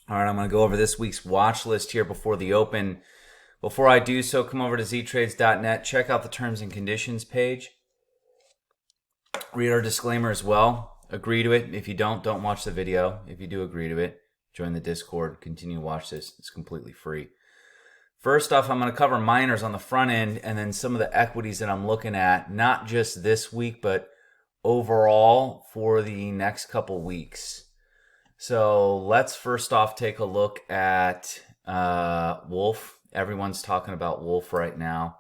All right, I'm going to go over this week's watch list here before the open. Before I do so, come over to ztrades.net, check out the terms and conditions page. Read our disclaimer as well. Agree to it. If you don't watch the video. If you do agree to it, join the Discord. Continue to watch this. It's completely free. First off, I'm going to cover minors on the front end and then some of the equities that I'm looking at, not just this week, but overall for the next couple weeks. So let's first off take a look at WULF. Everyone's talking about WULF right now.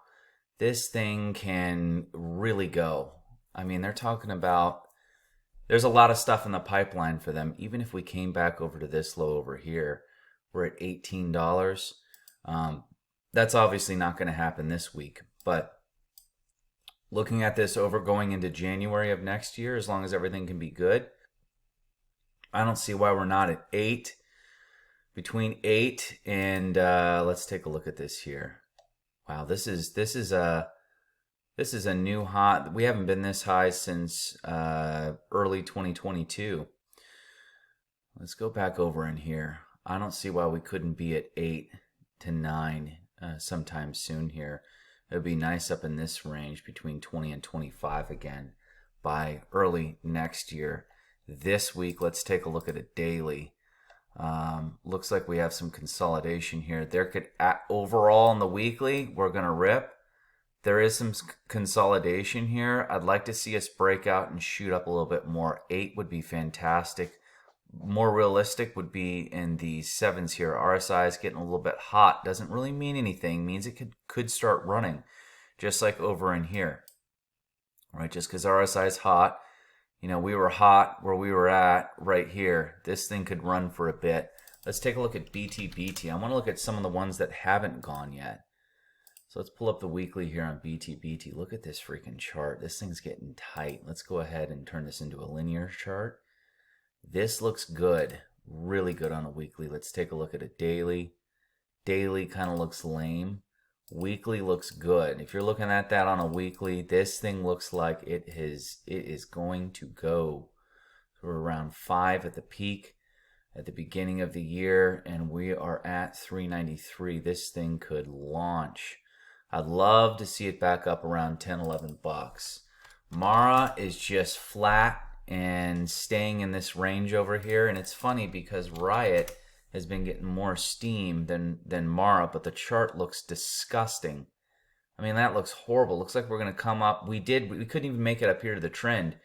This thing can really go. I mean, they're talking about there's a lot of stuff in the pipeline for them. Even if we came back over to this low over here, we're at $18. That's obviously not going to happen this week. But looking at this over going into January of next year, as long as everything can be good, I don't see why we're not at 8. Between 8 and let's take a look at this here. Wow, this is a new hot. We haven't been this high since early 2022. Let's go back over in here. I don't see why we couldn't be at 8 to 9 sometime soon here. It would be nice up in this range between 20 and 25 again by early next year. This week, let's take a look at a daily. Looks like we have some consolidation here. There could, overall on the weekly, we're going to rip. There is some consolidation here. I'd like to see us break out and shoot up a little bit more. 8 would be fantastic. More realistic would be in the 7s here. RSI is getting a little bit hot. Doesn't really mean anything. Means it could start running, just like over in here. Right? Just because RSI is hot. You know, we were hot where we were at right here. This thing could run for a bit. Let's take a look at BTBT. I want to look at some of the ones that haven't gone yet. So let's pull up the weekly here on BTBT. Look at this freaking chart. This thing's getting tight. Let's go ahead and turn this into a linear chart. This looks good. Really good on a weekly. Let's take a look at a daily. Daily kind of looks lame. Weekly looks good. If you're looking at that on a weekly, this thing looks like it is going to go. So we're around 5 at the peak at the beginning of the year, and we are at 393. This thing could launch. I'd love to see it back up around 10, 11 bucks. Mara is just flat and staying in this range over here, and it's funny because Riot has been getting more steam than Mara, but the chart looks disgusting. I mean, that looks horrible. Looks like we're going to come up. We couldn't even make it up here to the trend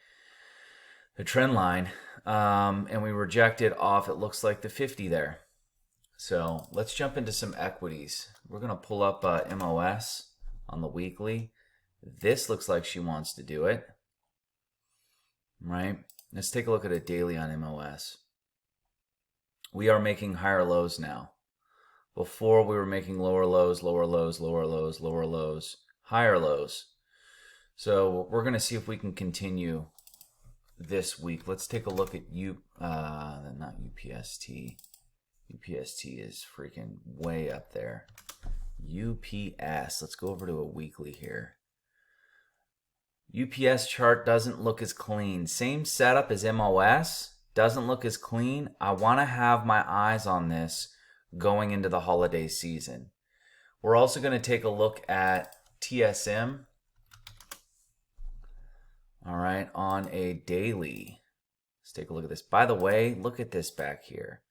line, and we rejected off, it looks like the 50 there. So let's jump into some equities. We're going to pull up MOS on the weekly. This looks like she wants to do it, right? Let's take a look at a daily on MOS. We are making higher lows now. Before we were making lower lows, lower lows, lower lows, lower lows, higher lows. So we're going to see if we can continue this week. Let's take a look at not UPST. UPST is freaking way up there. UPS. Let's go over to a weekly here. UPS chart doesn't look as clean. Same setup as MOS. Doesn't look as clean. I want to have my eyes on this going into the holiday season. We're also going to take a look at TSM. All right, on a daily. Let's take a look at this. By the way, look at this back here.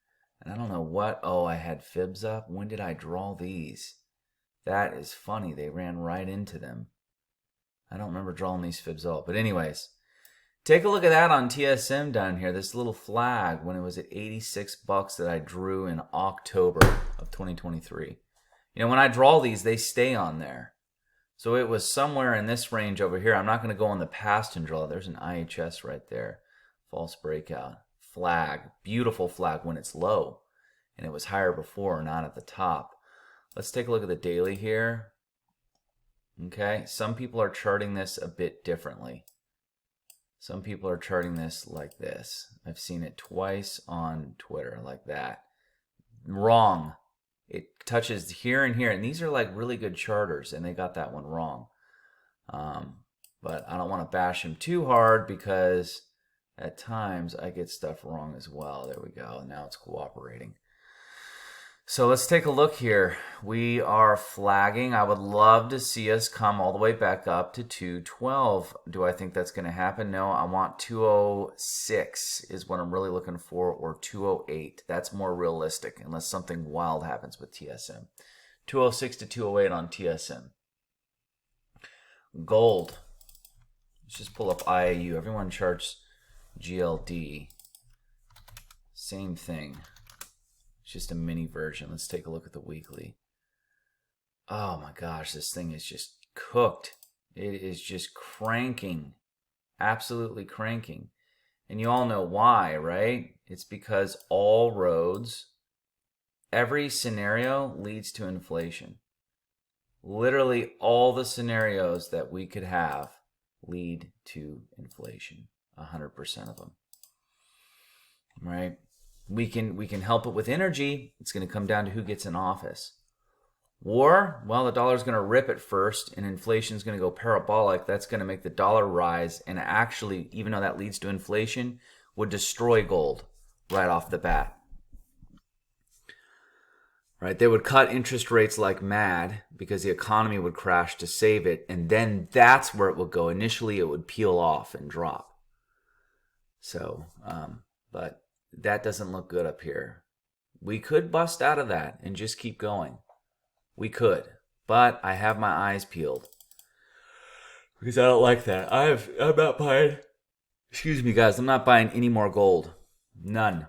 And I don't know what. Oh, I had fibs up. When did I draw these? That is funny. They ran right into them. I don't remember drawing these fibs up. But anyways, take a look at that on TSM down here. This little flag when it was at 86 bucks that I drew in October of 2023. You know, when I draw these, they stay on there. So it was somewhere in this range over here. I'm not going to go on the past and draw. There's an IHS right there. False breakout. Flag. Beautiful flag when it's low. And it was higher before, not at the top. Let's take a look at the daily here. Okay. Some people are charting this a bit differently. Some people are charting this like this. I've seen it twice on Twitter like that. Wrong. It touches here and here, and these are like really good charters, and they got that one wrong. But I don't want to bash them too hard because at times I get stuff wrong as well. There we go. Now it's cooperating. So let's take a look here. We are flagging. I would love to see us come all the way back up to 212. Do I think that's going to happen? No, I want 206 is what I'm really looking for, or 208. That's more realistic unless something wild happens with TSM. 206 to 208 on TSM. Gold. Let's just pull up IAU. Everyone charts GLD. Same thing. It's just a mini version. Let's take a look at the weekly. Oh my gosh, this thing is just cooked. It is just cranking. Absolutely cranking. And you all know why, right? It's because all roads, every scenario leads to inflation. Literally all the scenarios that we could have lead to inflation. 100% of them. Right? We can help it with energy. It's going to come down to who gets in office. War, well, the dollar's going to rip at first, and inflation's going to go parabolic. That's going to make the dollar rise, and actually, even though that leads to inflation, would destroy gold right off the bat. Right? They would cut interest rates like mad because the economy would crash to save it, and then that's where it would go. Initially, it would peel off and drop. So, but that doesn't look good up here. We could bust out of that and just keep going. We could, but I have my eyes peeled because I don't like that. I'm not buying. Excuse me, guys. I'm not buying any more gold. None.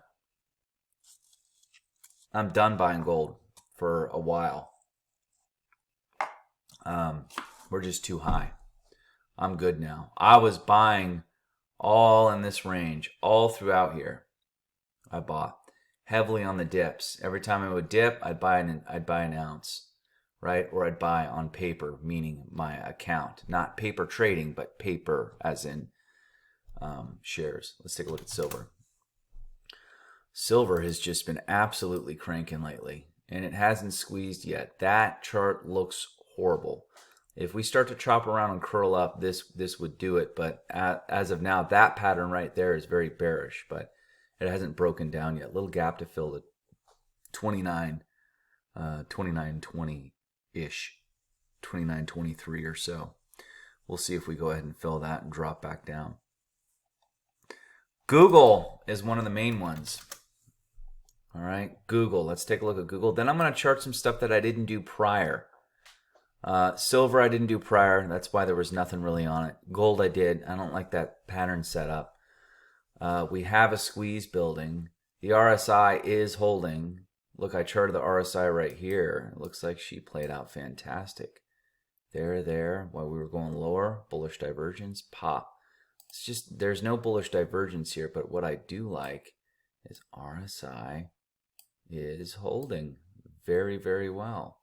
I'm done buying gold for a while. We're just too high. I'm good now. I was buying all in this range, all throughout here. I bought heavily on the dips. Every time it would dip, I'd buy an ounce, right? Or I'd buy on paper, meaning my account, not paper trading, but paper as in shares. Let's take a look at silver. Silver has just been absolutely cranking lately, and it hasn't squeezed yet. That chart looks horrible. If we start to chop around and curl up, this would do it. But as of now, that pattern right there is very bearish, but it hasn't broken down yet. Little gap to fill at 29.20-ish, 29.23 or so. We'll see if we go ahead and fill that and drop back down. Google is one of the main ones. All right, Google. Let's take a look at Google. Then I'm going to chart some stuff that I didn't do prior. Silver I didn't do prior. That's why there was nothing really on it. Gold I did. I don't like that pattern setup. We have a squeeze building. The RSI is holding. Look, I charted the RSI right here. It looks like she played out fantastic. There, while we were going lower, bullish divergence, pop. It's just, there's no bullish divergence here, but what I do like is RSI is holding very, very well.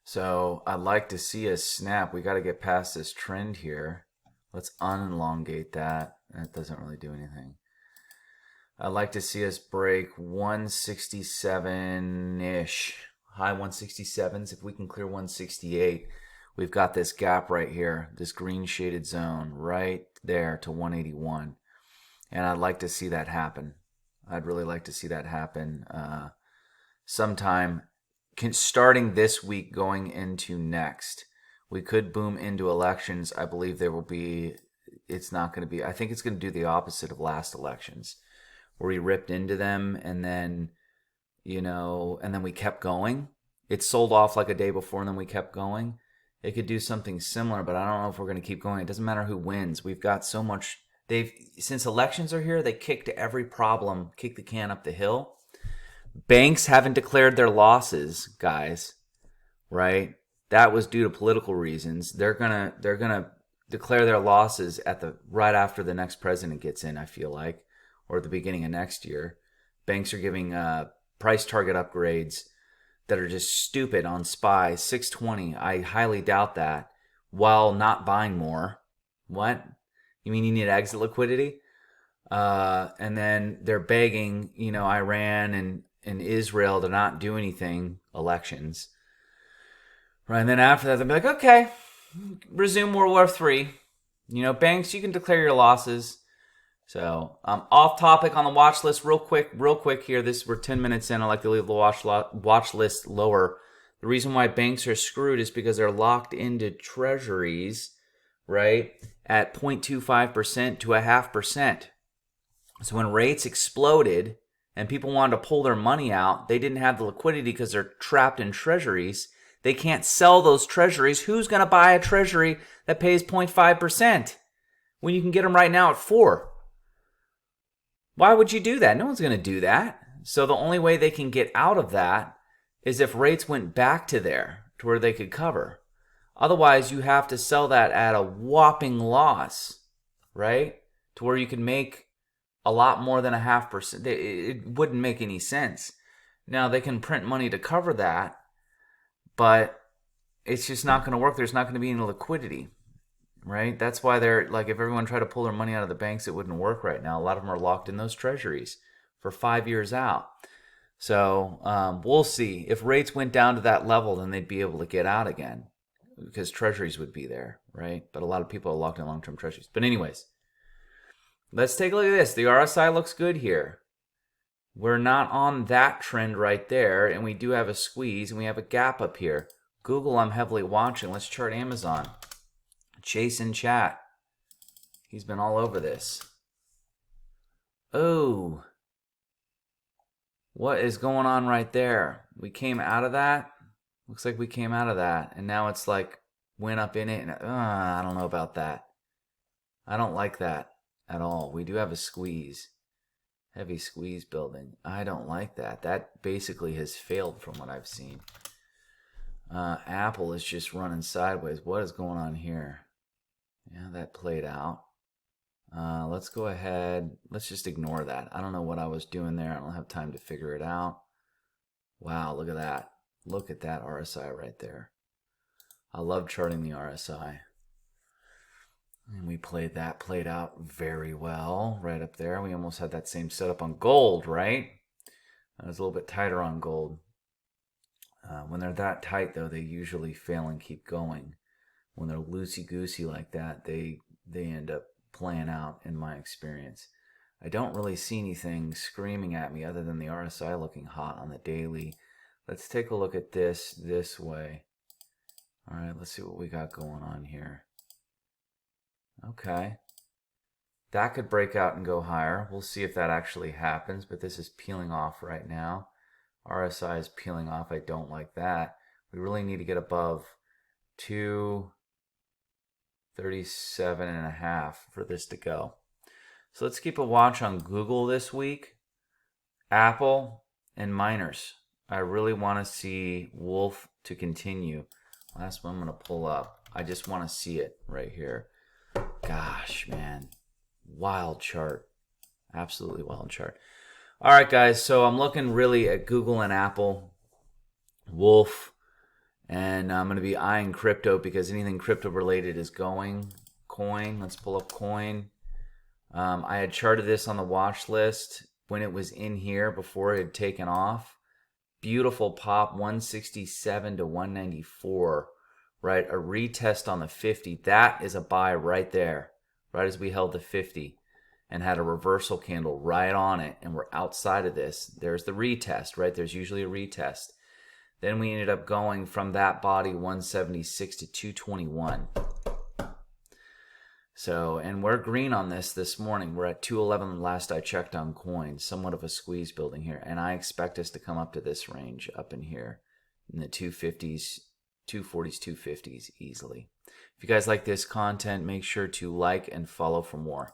So I'd like to see a snap. We got to get past this trend here. Let's unelongate that. That doesn't really do anything. I'd like to see us break 167-ish. High 167s. If we can clear 168, we've got this gap right here, this green shaded zone right there to 181. And I'd like to see that happen. I'd really like to see that happen sometime starting this week going into next. We could boom into elections. I believe there will be, it's not going to be, I think it's going to do the opposite of last elections, where we ripped into them and then, and then we kept going. It sold off like a day before and then we kept going. It could do something similar, but I don't know if we're going to keep going. It doesn't matter who wins. We've got so much, since elections are here, they kicked every problem, kicked the can up the hill. Banks haven't declared their losses, guys, right? That was due to political reasons. They're gonna declare their losses right after the next president gets in, I feel like, or at the beginning of next year. Banks are giving price target upgrades that are just stupid on SPY. 620. I highly doubt that. While not buying more. What? You mean you need exit liquidity? And then they're begging, Iran and Israel to not do anything, elections. Right, and then after that, they'll be like, okay, resume World War III. Banks, you can declare your losses. So off topic on the watch list real quick here. We're 10 minutes in. I like to leave the watch list lower. The reason why banks are screwed is because they're locked into treasuries, right, at 0.25% to 0.5%. So when rates exploded and people wanted to pull their money out, they didn't have the liquidity because they're trapped in treasuries. They can't sell those treasuries. Who's going to buy a treasury that pays 0.5% when you can get them right now at 4%? Why would you do that? No one's going to do that. So the only way they can get out of that is if rates went back to where they could cover. Otherwise, you have to sell that at a whopping loss, right? To where you can make a lot more than 0.5%. It wouldn't make any sense. Now, they can print money to cover that, but it's just not going to work. There's not going to be any liquidity, right? That's why they're like, if everyone tried to pull their money out of the banks, it wouldn't work right now. A lot of them are locked in those treasuries for 5 years out. So we'll see. If rates went down to that level, then they'd be able to get out again because treasuries would be there, right? But a lot of people are locked in long-term treasuries. But anyways, let's take a look at this. The RSI looks good here. We're not on that trend right there, and we do have a squeeze, and we have a gap up here. Google, I'm heavily watching. Let's chart Amazon. Chase in chat. He's been all over this. Oh. What is going on right there? We came out of that. Looks like we came out of that. And now it's like went up in it. And I don't know about that. I don't like that at all. We do have a squeeze. Heavy squeeze building. I don't like that. That basically has failed from what I've seen. Apple is just running sideways. What is going on here? Yeah, that played out. Let's go ahead. Let's just ignore that. I don't know what I was doing there. I don't have time to figure it out. Wow, look at that. Look at that RSI right there. I love charting the RSI. And we played out very well right up there. We almost had that same setup on gold, right? I was a little bit tighter on gold. When they're that tight, though, they usually fail and keep going. When they're loosey-goosey like that, they end up playing out, in my experience. I don't really see anything screaming at me other than the RSI looking hot on the daily. Let's take a look at this way. All right, let's see what we got going on here. Okay. That could break out and go higher. We'll see if that actually happens, but this is peeling off right now. RSI is peeling off. I don't like that. We really need to get above 237.5 for this to go. So let's keep a watch on Google this week, Apple, and miners. I really want to see WULF to continue. Last one I'm going to pull up. I just want to see it right here. Gosh, man. Wild chart. Absolutely wild chart. All right, guys. So I'm looking really at Google and Apple, WULF, and I'm going to be eyeing crypto because anything crypto related is going. Coin. Let's pull up coin. I had charted this on the watch list when it was in here before it had taken off. Beautiful pop, 167 to 194, right? A retest on the 50. That is a buy right there, right as we held the 50 and had a reversal candle right on it, and we're outside of this. There's the retest, right? There's usually a retest. Then we ended up going from that body 176 to 221. So, and we're green on this morning. We're at 211 last I checked on coin. Somewhat of a squeeze building here. And I expect us to come up to this range up in here in the 250s, 240s, 250s easily. If you guys like this content, make sure to like and follow for more.